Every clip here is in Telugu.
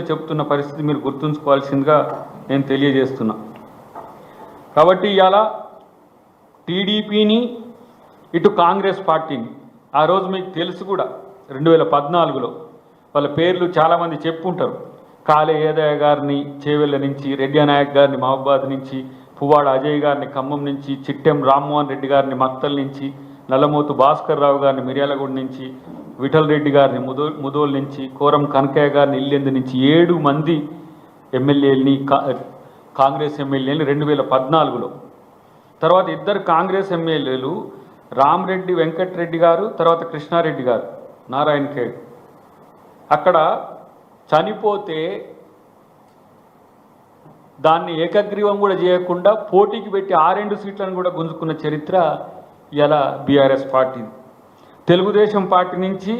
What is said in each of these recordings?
చెప్తున్న పరిస్థితి మీరు గుర్తుంచుకోవాల్సిందిగా నేను తెలియజేస్తున్నా. కాబట్టి ఇవాళ టీడీపీని ఇటు కాంగ్రెస్ పార్టీని ఆ రోజు మీకు తెలుసు కూడా 2014లో వాళ్ళ పేర్లు చాలామంది చెప్పుంటారు. కాళే ఏదయ్య గారిని చేవెళ్ళ నుంచి, రెడ్డి నాయక్ గారిని మహబాద్ నుంచి, పువ్వాడ అజయ్ గారిని ఖమ్మం నుంచి, చిట్టెం రామ్మోహన్ రెడ్డి గారిని మక్తల్ నుంచి, నల్లమోతు భాస్కర్ రావు గారిని మిర్యాలగూడ నుంచి, విఠల్ రెడ్డి గారిని ముదోల్ నుంచి, కోరం కనకయ్య గారిని ఇల్లెందు నుంచి 7 మంది ఎమ్మెల్యేలని కాంగ్రెస్ ఎమ్మెల్యేలని 2014లో. తర్వాత 2 కాంగ్రెస్ ఎమ్మెల్యేలు రామరెడ్డి వెంకటరెడ్డి గారు, తర్వాత కృష్ణారెడ్డి గారు నారాయణ ఖేడ్ అక్కడ చనిపోతే దాన్ని ఏకగ్రీవం కూడా చేయకుండా పోటీకి పెట్టి 6 సీట్లను కూడా గుంజుకున్న చరిత్ర ఇలా బీఆర్ఎస్ పార్టీ. తెలుగుదేశం పార్టీ నుంచి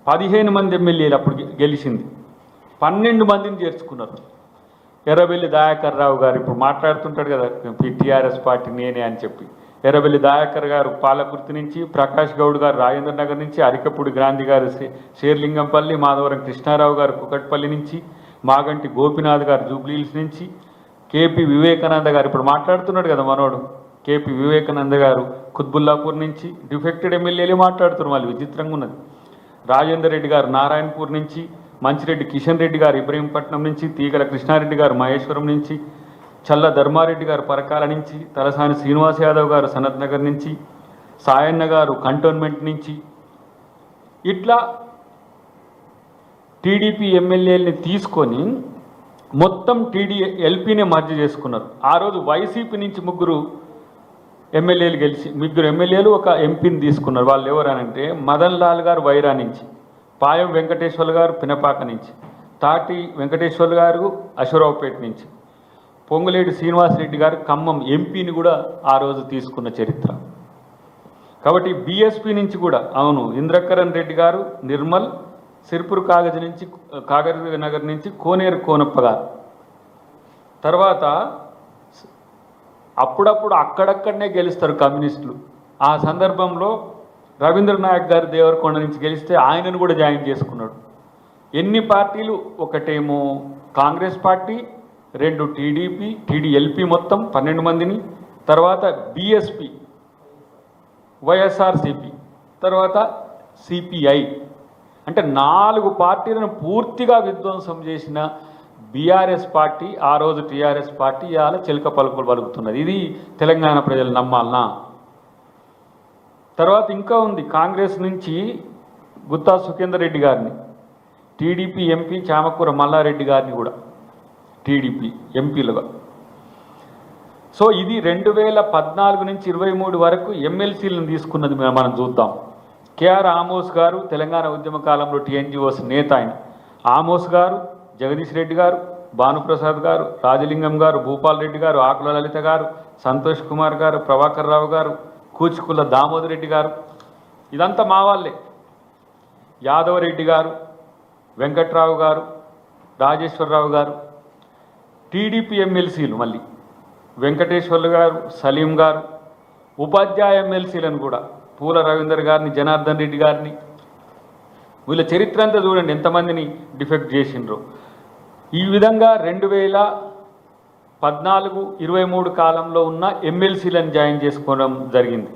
15 మంది ఎమ్మెల్యేలు అప్పుడు గెలిచింది, 12 మందిని చేర్చుకున్నారు. ఎర్రబెల్లి దయాకర్ రావు గారు ఇప్పుడు మాట్లాడుతుంటాడు కదా టీఆర్ఎస్ పార్టీ నేనే అని చెప్పి. ఎర్రబెల్లి దయాకర్ గారు పాలకుర్తి నుంచి, ప్రకాష్ గౌడ్ గారు రాజేంద్ర నగర్ నుంచి, అరికపూడి గాంధీ గారు శేర్లింగంపల్లి, మాధవరం కృష్ణారావు గారు కుకట్పల్లి నుంచి, మాగంటి గోపినాథ్ గారు జూబ్లీహిల్స్ నుంచి, కేపీ వివేకానంద గారు ఇప్పుడు మాట్లాడుతున్నాడు కదా మనోడు కేపీ వివేకానంద గారు కుత్బుల్లాపూర్ నుంచి. డిఫెక్టెడ్ ఎమ్మెల్యేలే మాట్లాడుతున్నారు, వాళ్ళు విచిత్రంగా ఉన్నది. రాజేందర్ రెడ్డి గారు నారాయణపూర్ నుంచి, మంచిరెడ్డి కిషన్ రెడ్డి గారు ఇబ్రహీంపట్నం నుంచి, తీగల కృష్ణారెడ్డి గారు మహేశ్వరం నుంచి, చల్ల ధర్మారెడ్డి గారు పరకాల నుంచి, తలసాని శ్రీనివాస్ యాదవ్ గారు సనత్ నగర్ నుంచి, సాయన్న గారు కంటోన్మెంట్ నుంచి, ఇట్లా టీడీపీ ఎమ్మెల్యేలని తీసుకొని మొత్తం ఎల్పీనే మర్జ్ చేసుకున్నారు. ఆ రోజు వైసీపీ నుంచి 3 ఎమ్మెల్యేలు గెలిచి 3 ఎమ్మెల్యేలు ఒక ఎంపీని తీసుకున్నారు. వాళ్ళు ఎవరనంటే మదన్ లాల్ గారు వైరా నుంచి, పాయం వెంకటేశ్వర్ గారు పినపాక నుంచి, తాటి వెంకటేశ్వర్ గారు అశ్వరావుపేట నుంచి, పొంగులేటి శ్రీనివాసరెడ్డి గారు ఖమ్మం ఎంపీని కూడా ఆ రోజు తీసుకున్న చరిత్ర. కాబట్టి బీఎస్పీ నుంచి కూడా అవును ఇంద్రకరణ్ రెడ్డి గారు నిర్మల్, సిర్పూర్ కాగజ్ నగర్ నుంచి కోనేరు కోనప్ప గారు. తర్వాత అప్పుడప్పుడు అక్కడక్కడనే గెలుస్తారు కమ్యూనిస్టులు. ఆ సందర్భంలో రవీంద్ర నాయక్ గారు దేవరకొండ నుంచి గెలిస్తే ఆయనను కూడా జాయిన్ చేసుకున్నాడు. ఎన్ని పార్టీలు, ఒకటేమో కాంగ్రెస్ పార్టీ, 2 టీడీపీ, టీడీఎల్పీ మొత్తం 12 మందిని, తర్వాత బీఎస్పీ, వైఎస్ఆర్సీపీ, తర్వాత సిపిఐ, అంటే 4 పార్టీలను పూర్తిగా విధ్వంసం చేసిన బీఆర్ఎస్ పార్టీ ఆ రోజు టీఆర్ఎస్ పార్టీ ఇవాళ చిలక పలుకులు పలుకుతున్నది. ఇది తెలంగాణ ప్రజలు నమ్మాలనా? తర్వాత ఇంకా ఉంది కాంగ్రెస్ నుంచి గుత్తా సుఖేందర్ రెడ్డి గారిని, టీడీపీ ఎంపీ చామకూర మల్లారెడ్డి గారిని కూడా టీడీపీ ఎంపీలుగా. సో ఇది 2014 నుంచి 23 వరకు ఎమ్మెల్సీలను తీసుకున్నది మనం చూద్దాం. కేఆర్ ఆమోస్ గారు తెలంగాణ ఉద్యమ కాలంలో టీఎన్జిఓస్ నేత ఆయన. ఆమోస్ గారు, జగదీష్ రెడ్డి గారు, భానుప్రసాద్ గారు, రాజలింగం గారు, భూపాల్ రెడ్డి గారు, ఆకుల లలిత గారు, సంతోష్ కుమార్ గారు, ప్రభాకర్ రావు గారు, కూచుకుల్ల దామోదర్ రెడ్డి గారు, ఇదంతా మా వాళ్ళే. యాదవ్ రెడ్డి గారు, వెంకట్రావు గారు, రాజేశ్వరరావు గారు. టీడీపీ ఎమ్మెల్సీలు మళ్ళీ వెంకటేశ్వర్లు గారు, సలీం గారు. ఉపాధ్యాయ ఎమ్మెల్సీలను కూడా పూల రవీందర్ గారిని, జనార్దన్ రెడ్డి గారిని. వీళ్ళ చరిత్ర అంతా చూడండి ఎంతమందిని డిఫెక్ట్ చేసిండ్రు. ఈ విధంగా 2014-23 కాలంలో ఉన్న ఎమ్మెల్సీలను జాయిన్ చేసుకోవడం జరిగింది.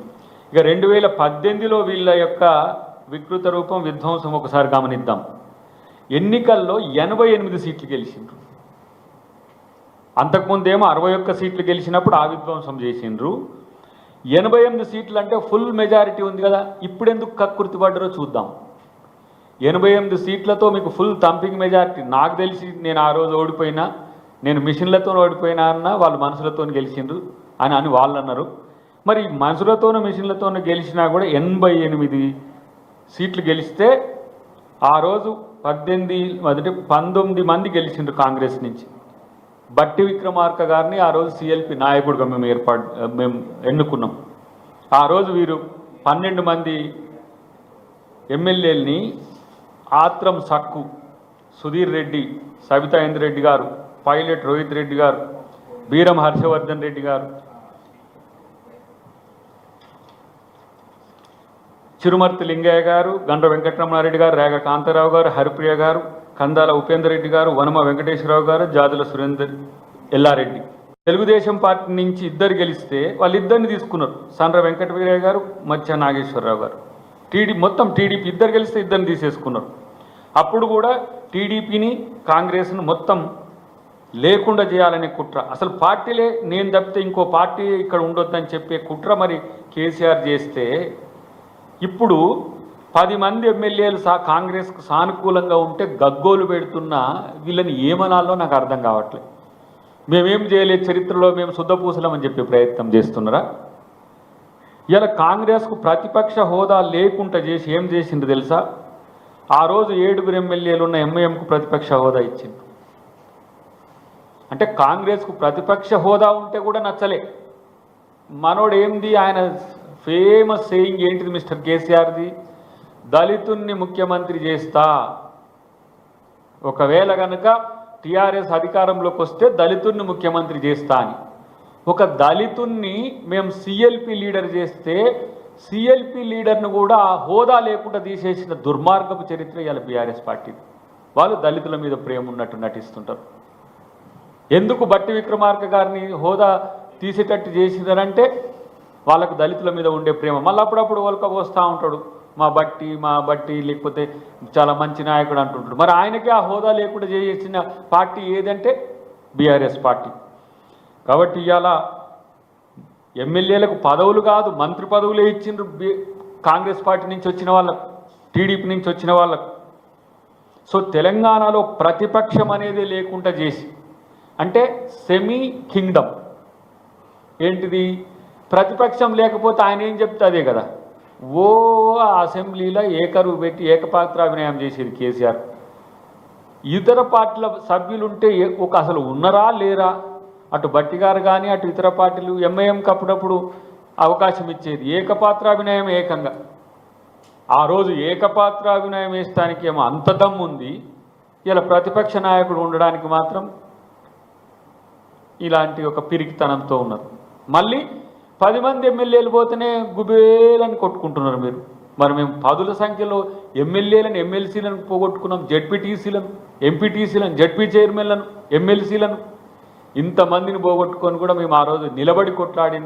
ఇక 2018లో వీళ్ళ యొక్క వికృత రూపం, విధ్వంసం ఒకసారి గమనిద్దాం. ఎన్నికల్లో 88 సీట్లు గెలిచిండ్రు. అంతకుముందేమో 61 సీట్లు గెలిచినప్పుడు ఆ విధ్వంసం చేసిండ్రు. 88 సీట్లు అంటే ఫుల్ మెజారిటీ ఉంది కదా, ఇప్పుడెందుకు కక్కుర్తి పడ్డారో చూద్దాం. 88 సీట్లతో మీకు ఫుల్ థంపింగ్ మెజారిటీ. నాకు తెలిసి నేను ఆ రోజు ఓడిపోయినా, నేను మిషన్లతో ఓడిపోయినా అన్న వాళ్ళు మనసులతో గెలిచిండ్రు అని వాళ్ళు అన్నారు. మరి మనసులతోనూ మిషన్లతోనూ గెలిచినా కూడా 88 సీట్లు గెలిస్తే ఆ రోజు 19 మంది గెలిచిండ్రు కాంగ్రెస్ నుంచి. బట్టి విక్రమార్క గారిని ఆ రోజు సిఎల్పి నాయకుడిగా మేము ఎన్నుకున్నాం. ఆ రోజు వీరు 12 మంది ఎమ్మెల్యేలని ఆత్రం సక్కు, సుధీర్ రెడ్డి, సబితా ఇంద్రెడ్డి గారు, పైలట్ రోహిత్ రెడ్డి గారు, బీరం హర్షవర్ధన్ రెడ్డి గారు, చిరుమర్తి లింగయ్య గారు, గండ్ర వెంకటరమణారెడ్డి గారు, రేగ కాంతారావు గారు, హరిప్రియ గారు, కందాల ఉపేందర్ రెడ్డి గారు, వనమ వెంకటేశ్వరరావు గారు, జాదుల సురేందర్ ఎల్లారెడ్డి. తెలుగుదేశం పార్టీ నుంచి ఇద్దరు గెలిస్తే వాళ్ళిద్దరిని తీసుకున్నారు, సండ్ర వెంకటవీరయ్య గారు, మత్స్య నాగేశ్వరరావు గారు. మొత్తం టీడీపీ ఇద్దరు గెలిస్తే ఇద్దరిని తీసేసుకున్నారు. అప్పుడు కూడా టీడీపీని కాంగ్రెస్ను మొత్తం లేకుండా చేయాలనే కుట్ర, అసలు పార్టీలే నేను తప్పితే ఇంకో పార్టీ ఇక్కడ ఉండొద్దని చెప్పే కుట్ర మరి కేసీఆర్ చేస్తే, ఇప్పుడు 10 మంది ఎమ్మెల్యేలు కాంగ్రెస్కు సానుకూలంగా ఉంటే గగ్గోలు పెడుతున్న వీళ్ళని ఏమనాలో నాకు అర్థం కావట్లేదు. మేమేం చేయలేదు చరిత్రలో, మేము శుద్ధపూసలమని చెప్పే ప్రయత్నం చేస్తున్నారా? ఇలా కాంగ్రెస్కు ప్రతిపక్ష హోదా లేకుండా చేసి ఏం చేసింది తెలుసా? ఆ రోజు 7 ఎమ్మెల్యేలు ఉన్న ఎంఐఎంకు ప్రతిపక్ష హోదా ఇచ్చింది. అంటే కాంగ్రెస్కు ప్రతిపక్ష హోదా ఉంటే కూడా నచ్చలే. మనోడు ఏంది, ఆయన ఫేమస్ సేయింగ్ ఏంటిది మిస్టర్ కేసీఆర్ది? దళితుణ్ణి ముఖ్యమంత్రి చేస్తా, ఒకవేళ కనుక టీఆర్ఎస్ అధికారంలోకి వస్తే దళితుణ్ణి ముఖ్యమంత్రి చేస్తా అని. ఒక దళితుణ్ణి మేము సిఎల్పి లీడర్ చేస్తే సిఎల్పి లీడర్ను కూడా ఆ హోదా లేకుండా తీసేసిన దుర్మార్గపు చరిత్ర ఇవాళ బీఆర్ఎస్ పార్టీది. వాళ్ళు దళితుల మీద ప్రేమ ఉన్నట్టు నటిస్తుంటారు. ఎందుకు బట్టి విక్రమార్క గారిని హోదా తీసేటట్టు చేసిందనంటే వాళ్ళకు దళితుల మీద ఉండే ప్రేమ. మళ్ళీ అప్పుడప్పుడు వస్తూ ఉంటాడు, మా బట్టి లేకపోతే చాలా మంచి నాయకుడు అంటుంటాడు. మరి ఆయనకే ఆ హోదా లేకుండా చేసిన పార్టీ ఏదంటే బీఆర్ఎస్ పార్టీ. కాబట్టి ఇవాళ ఎమ్మెల్యేలకు పదవులు కాదు, మంత్రి పదవులే ఇచ్చిండ్రు కాంగ్రెస్ పార్టీ నుంచి వచ్చిన వాళ్ళకు, టీడీపీ నుంచి వచ్చిన వాళ్ళకు. సో తెలంగాణలో ప్రతిపక్షం అనేది లేకుండా చేసి, అంటే సెమీ కింగ్డమ్. ఏంటిది? ప్రతిపక్షం లేకపోతే ఆయన ఏం చెప్తే అదే కదా. అసెంబ్లీలో ఏకరువు పెట్టి ఏకపాత్రాభినయం చేసేది కేసీఆర్. ఇతర పార్టీల సభ్యులుంటే అసలు ఉన్నరా లేరా, అటు బట్టి గారు కానీ అటు ఇతర పార్టీలు ఎంఐఎంకి అప్పుడప్పుడు అవకాశం ఇచ్చేది. ఏకపాత్రాభినయం ఏకంగా ఆ రోజు ఏకపాత్రాభినయం వేయడానికి ఏమో అంత దమ్ము ఉంది. ఇలా ప్రతిపక్ష నాయకుడు ఉండడానికి మాత్రం ఇలాంటి ఒక పిరికితనంతో ఉన్నారు. మళ్ళీ 10 మంది ఎమ్మెల్యేలు పోతేనే గుబేలని కొట్టుకుంటున్నారు మీరు. మరి మేము 10ల సంఖ్యలో ఎమ్మెల్యేలను, ఎమ్మెల్సీలను పోగొట్టుకున్నాం, జడ్పీటీసీలను, ఎంపీటీసీలను, జడ్పీ చైర్మన్లను, ఎమ్మెల్సీలను, ఇంతమందిని పోగొట్టుకొని కూడా మేము ఆ రోజు నిలబడి కొట్లాడి